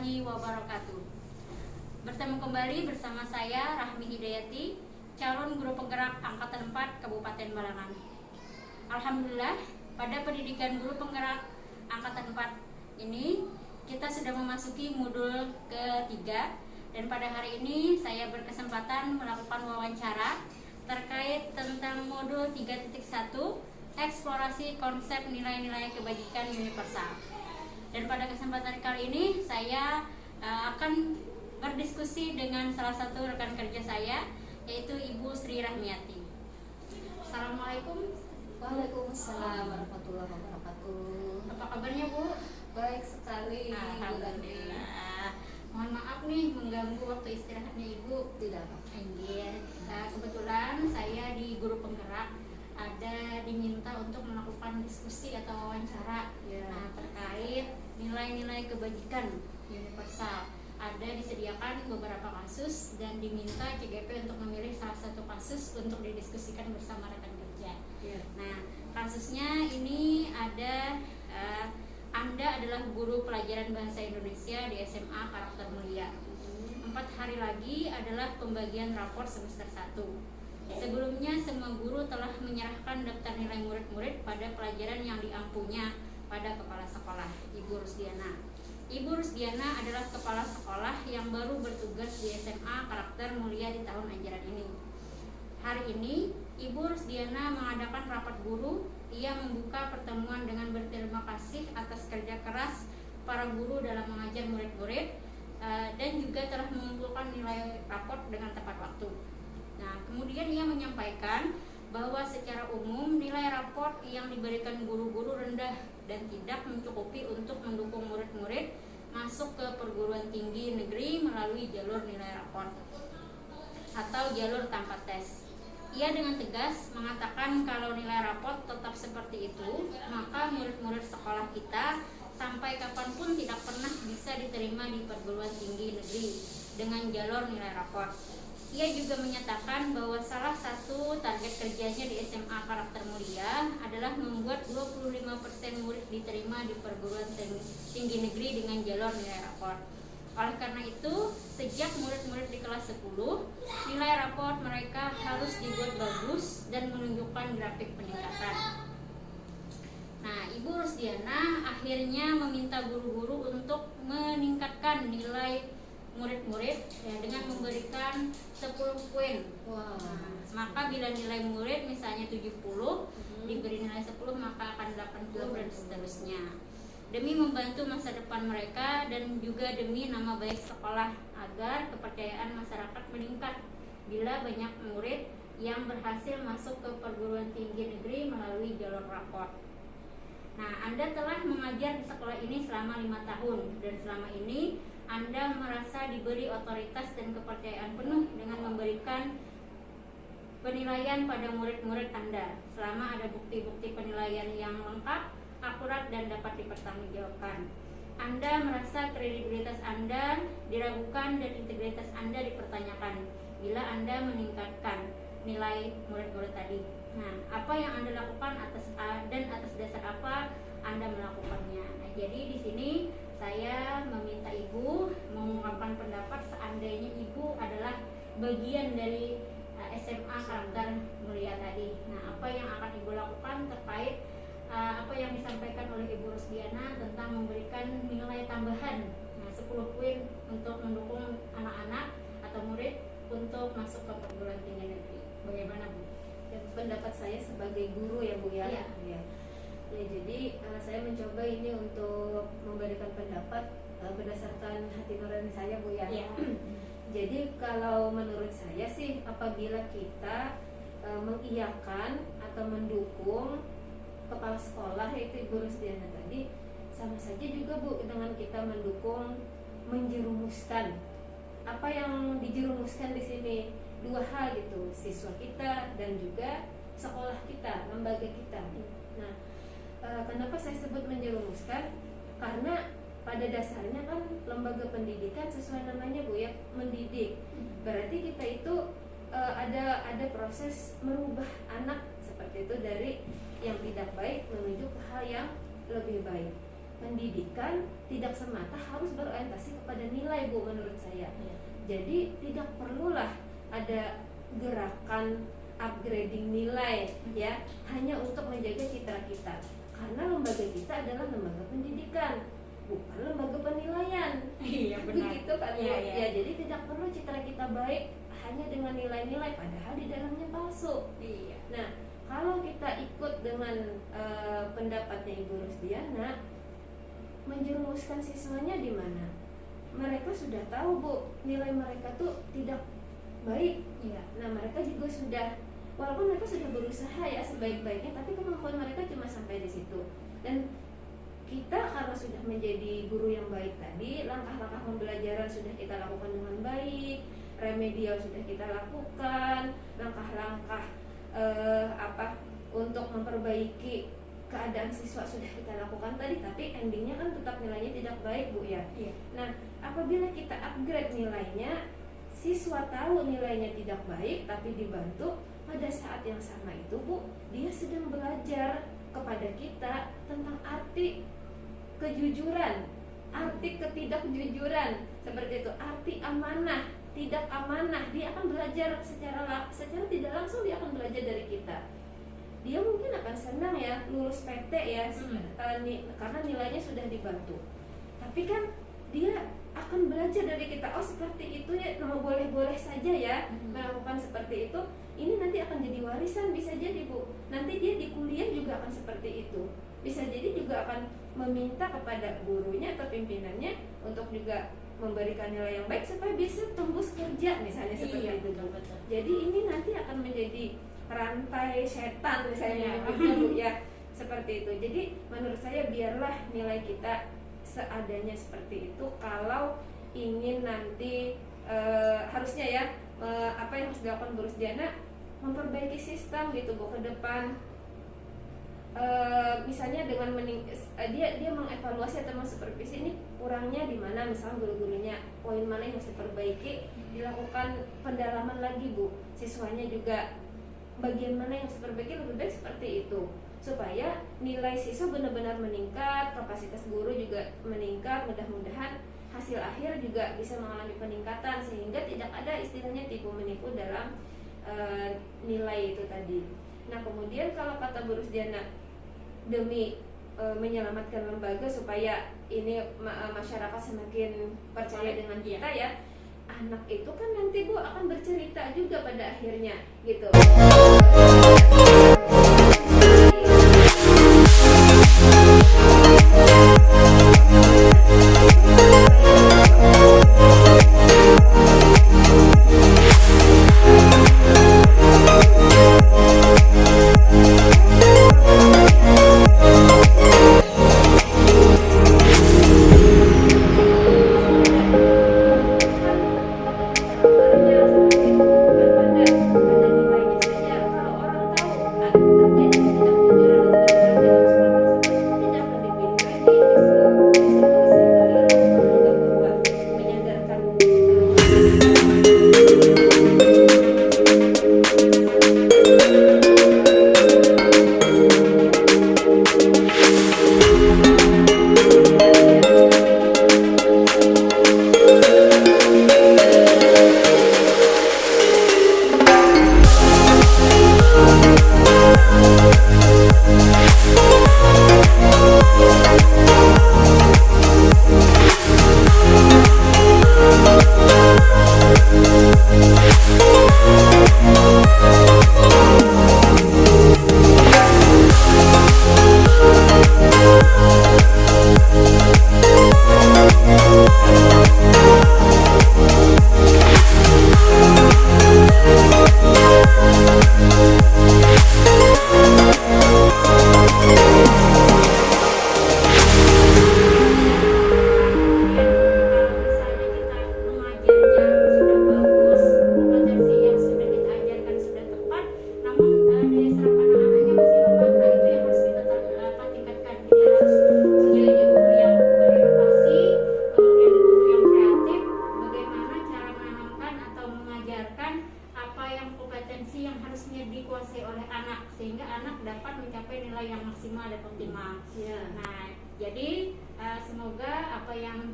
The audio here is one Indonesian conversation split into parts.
warahmatullahi wabarakatuh. Bertemu kembali bersama saya Rahmi Hidayati, calon guru penggerak Angkatan 4 Kabupaten Balangan. Alhamdulillah, pada pendidikan guru penggerak Angkatan 4 ini kita sudah memasuki modul ketiga, dan pada hari ini saya berkesempatan melakukan wawancara terkait tentang modul 3.1 eksplorasi konsep nilai-nilai kebajikan universal. Dan pada kesempatan kali ini saya akan berdiskusi dengan salah satu rekan kerja saya, yaitu Ibu Sri Rahmiati. Assalamualaikum. Waalaikumsalam warahmatullahi wabarakatuh. Apa kabarnya, Bu? Baik sekali. Alhamdulillah. Mohon maaf nih mengganggu waktu istirahatnya Ibu. Tidak apa-apa. Iya. Kebetulan saya di guru penggerak ada diminta untuk melakukan diskusi atau wawancara terkait nilai-nilai kebajikan universal. Ada disediakan beberapa kasus dan diminta CGP untuk memilih salah satu kasus untuk didiskusikan bersama rekan kerja. Nah, kasusnya ini ada Anda adalah guru pelajaran bahasa Indonesia di SMA Karakter Mulia. 4 hari lagi adalah pembagian rapor semester 1. Sebelumnya semua guru telah menyerahkan daftar nilai murid-murid pada pelajaran yang diampunya pada kepala sekolah, Ibu Rusdiana. Ibu Rusdiana adalah kepala sekolah yang baru bertugas di SMA Karakter Mulia di tahun ajaran ini. Hari ini, Ibu Rusdiana mengadakan rapat guru. Ia membuka pertemuan dengan berterima kasih atas kerja keras para guru dalam mengajar murid-murid dan juga telah mengumpulkan nilai raport dengan tepat waktu. Nah, kemudian ia menyampaikan bahwa secara umum nilai raport yang diberikan guru-guru rendah dan tidak mencukupi untuk mendukung murid-murid masuk ke perguruan tinggi negeri melalui jalur nilai raport atau jalur tanpa tes. Ia dengan tegas mengatakan kalau nilai raport tetap seperti itu, maka murid-murid sekolah kita sampai kapanpun tidak pernah bisa diterima di perguruan tinggi negeri dengan jalur nilai raport. Ia juga menyatakan bahwa salah satu target kerjanya di SMA Karakter Mulia adalah membuat 25% murid diterima di perguruan tinggi negeri dengan jalur nilai raport. Oleh karena itu, sejak murid-murid di kelas 10, nilai raport mereka harus dibuat bagus dan menunjukkan grafik peningkatan. Nah, Ibu Rusdiana akhirnya meminta guru-guru untuk meningkatkan nilai murid-murid dengan memberikan 10 poin. Maka bila nilai murid misalnya 70, diberi nilai 10 maka akan 80 dan seterusnya. Demi membantu masa depan mereka dan juga demi nama baik sekolah agar kepercayaan masyarakat meningkat bila banyak murid yang berhasil masuk ke perguruan tinggi negeri melalui jalur raport. Nah, Anda telah mengajar di sekolah ini selama 5 tahun dan selama ini Anda merasa diberi otoritas dan kepercayaan penuh dengan memberikan penilaian pada murid-murid Anda selama ada bukti-bukti penilaian yang lengkap, akurat, dan dapat dipertanggungjawabkan. Anda merasa kredibilitas Anda diragukan dan integritas Anda dipertanyakan bila Anda meningkatkan nilai murid-murid tadi. Nah, apa yang Anda lakukan atas dasar apa Anda melakukannya? Nah, jadi di sini saya meminta Ibu mengungkapkan pendapat seandainya Ibu adalah bagian dari SMA Karakter Mulia tadi. Nah, apa yang akan Ibu lakukan terkait apa yang disampaikan oleh Ibu Rusdiana tentang memberikan nilai tambahan 10 poin untuk mendukung anak-anak atau murid untuk masuk ke perguruan tinggi negeri. Bagaimana, Bu? Pendapat saya sebagai guru ya, Bu ya. Ya, jadi saya mencoba ini untuk memberikan pendapat berdasarkan hati nurani saya, Bu ya. Jadi kalau menurut saya sih, apabila kita mengiyakan atau mendukung kepala sekolah yaitu Ibu Rusdiana tadi, sama saja juga, Bu, dengan kita mendukung menjerumuskan. Apa yang dijerumuskan di sini? 2 hal gitu, siswa kita dan juga sekolah kita, lembaga kita. Nah, kenapa saya sebut menjerumuskan? Karena pada dasarnya kan lembaga pendidikan sesuai namanya, Bu ya, mendidik. Berarti kita itu ada proses merubah anak seperti itu dari yang tidak baik menuju ke hal yang lebih baik. pendidikan tidak semata harus berorientasi kepada nilai Bu menurut saya. Jadi tidak perlulah ada gerakan upgrading nilai ya hanya untuk menjaga citra kita, karena lembaga kita adalah lembaga pendidikan, bukan lembaga penilaian. Iya benar. Begitu kan Bu? Iya. Ya, jadi tidak perlu citra kita baik hanya dengan nilai-nilai padahal di dalamnya palsu. Iya. Nah, kalau kita ikut dengan pendapatnya Ibu Rusdiana, menjerumuskan siswanya di mana? Mereka sudah tahu Bu, nilai mereka tuh tidak baik. Iya. Nah, mereka juga sudah, walaupun mereka sudah berusaha ya sebaik-baiknya, tapi kemampuan mereka cuma sampai di situ. Dan kita karena sudah menjadi guru yang baik tadi, langkah-langkah pembelajaran sudah kita lakukan dengan baik, remedial sudah kita lakukan, langkah-langkah untuk memperbaiki keadaan siswa sudah kita lakukan tadi, tapi endingnya kan tetap nilainya tidak baik Bu ya. Iya. Nah, apabila kita upgrade nilainya, siswa tahu nilainya tidak baik, tapi dibantu, pada saat yang sama itu Bu, dia sedang belajar kepada kita tentang arti kejujuran, arti ketidakjujuran, seperti itu, arti amanah, tidak amanah. Dia akan belajar secara tidak langsung, dia akan belajar dari kita. Dia mungkin akan senang ya lulus PT ya, karena nilainya sudah dibantu. Tapi kan dia akan belajar dari kita, oh seperti itu ya, boleh-boleh saja ya melakukan seperti itu. Ini nanti akan jadi warisan, bisa jadi Bu. Nanti dia di kuliah juga akan seperti itu. Bisa jadi juga akan meminta kepada gurunya atau pimpinannya untuk juga memberikan nilai yang baik supaya bisa tembus kerja misalnya seperti itu. Betul. Jadi ini nanti akan menjadi rantai setan misalnya Bu ya, seperti itu. Jadi menurut saya biarlah nilai kita seadanya seperti itu. Kalau ingin nanti harusnya ya apa yang harus dilakukan Bu Rusdiana, memperbaiki sistem gitu Bu ke depan. Misalnya dengan dia mengevaluasi atau mensupervisi ini kurangnya di mana, misalnya guru-gurunya poin mana yang harus diperbaiki, dilakukan pendalaman lagi Bu, siswanya juga bagian mana yang harus diperbaiki, lebih baik seperti itu supaya nilai siswa benar-benar meningkat, kapasitas guru juga meningkat, mudah-mudahan hasil akhir juga bisa mengalami peningkatan sehingga tidak ada istilahnya tipu menipu dalam nilai itu tadi. Nah kemudian kalau kata Bu Rusdiana, demi menyelamatkan lembaga supaya ini masyarakat semakin percaya dengan kita ya, anak itu kan nanti Bu akan bercerita juga pada akhirnya gitu.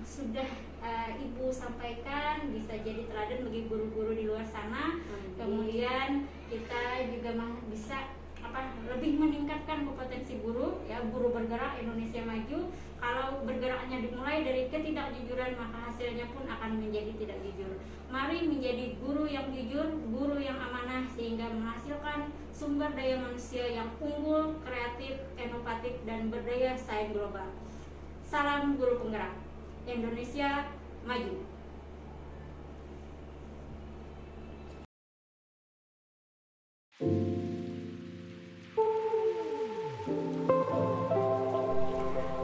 sudah Ibu sampaikan bisa jadi teladan bagi guru-guru di luar sana. Kemudian kita juga bisa lebih meningkatkan kompetensi guru, ya, guru bergerak Indonesia maju. Kalau bergeraknya dimulai dari ketidakjujuran, maka hasilnya pun akan menjadi tidak jujur. Mari menjadi guru yang jujur, guru yang amanah, sehingga menghasilkan sumber daya manusia yang unggul, kreatif, inovatif, dan berdaya saing global. Salam guru penggerak Indonesia maju.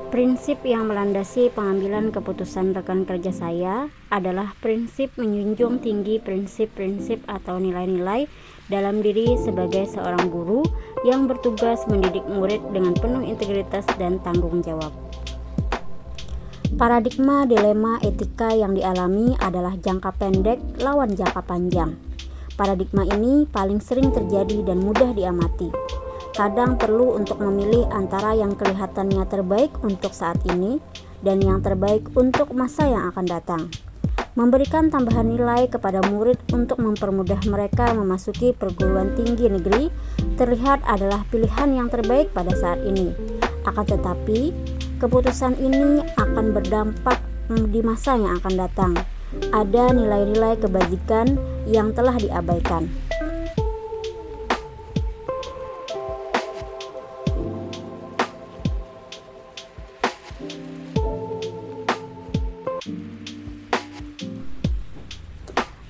Prinsip yang melandasi pengambilan keputusan rekan kerja saya adalah prinsip menjunjung tinggi prinsip-prinsip atau nilai-nilai dalam diri sebagai seorang guru yang bertugas mendidik murid dengan penuh integritas dan tanggung jawab. Paradigma dilema etika yang dialami adalah jangka pendek lawan jangka panjang. Paradigma ini paling sering terjadi dan mudah diamati. Kadang perlu untuk memilih antara yang kelihatannya terbaik untuk saat ini dan yang terbaik untuk masa yang akan datang. Memberikan tambahan nilai kepada murid untuk mempermudah mereka memasuki perguruan tinggi negeri terlihat adalah pilihan yang terbaik pada saat ini. Akan tetapi, keputusan ini akan berdampak di masa yang akan datang. Ada nilai-nilai kebajikan yang telah diabaikan.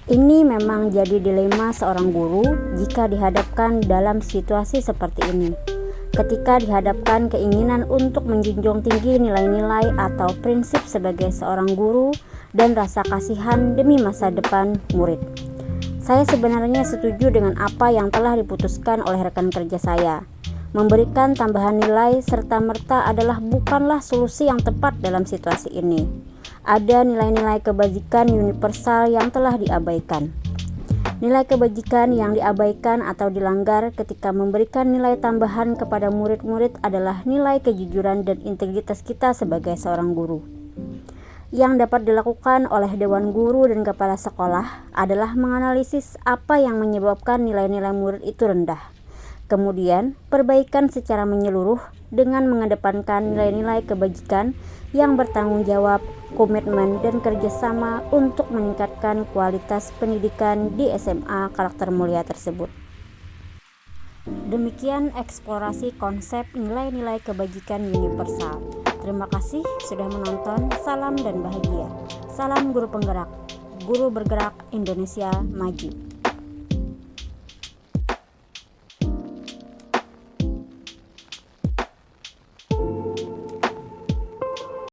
Ini memang jadi dilema seorang guru jika dihadapkan dalam situasi seperti ini. Ketika dihadapkan keinginan untuk menjunjung tinggi nilai-nilai atau prinsip sebagai seorang guru dan rasa kasihan demi masa depan murid. Saya sebenarnya setuju dengan apa yang telah diputuskan oleh rekan kerja saya. Memberikan tambahan nilai serta-merta adalah bukanlah solusi yang tepat dalam situasi ini. Ada nilai-nilai kebajikan universal yang telah diabaikan. Nilai kebajikan yang diabaikan atau dilanggar ketika memberikan nilai tambahan kepada murid-murid adalah nilai kejujuran dan integritas kita sebagai seorang guru. Yang dapat dilakukan oleh Dewan Guru dan Kepala Sekolah adalah menganalisis apa yang menyebabkan nilai-nilai murid itu rendah. Kemudian, perbaikan secara menyeluruh dengan mengedepankan nilai-nilai kebajikan yang bertanggung jawab, komitmen, dan kerjasama untuk meningkatkan kualitas pendidikan di SMA Karakter Mulia tersebut. Demikian eksplorasi konsep nilai-nilai kebajikan universal. Terima kasih sudah menonton. Salam dan bahagia. Salam guru penggerak. Guru bergerak Indonesia maju.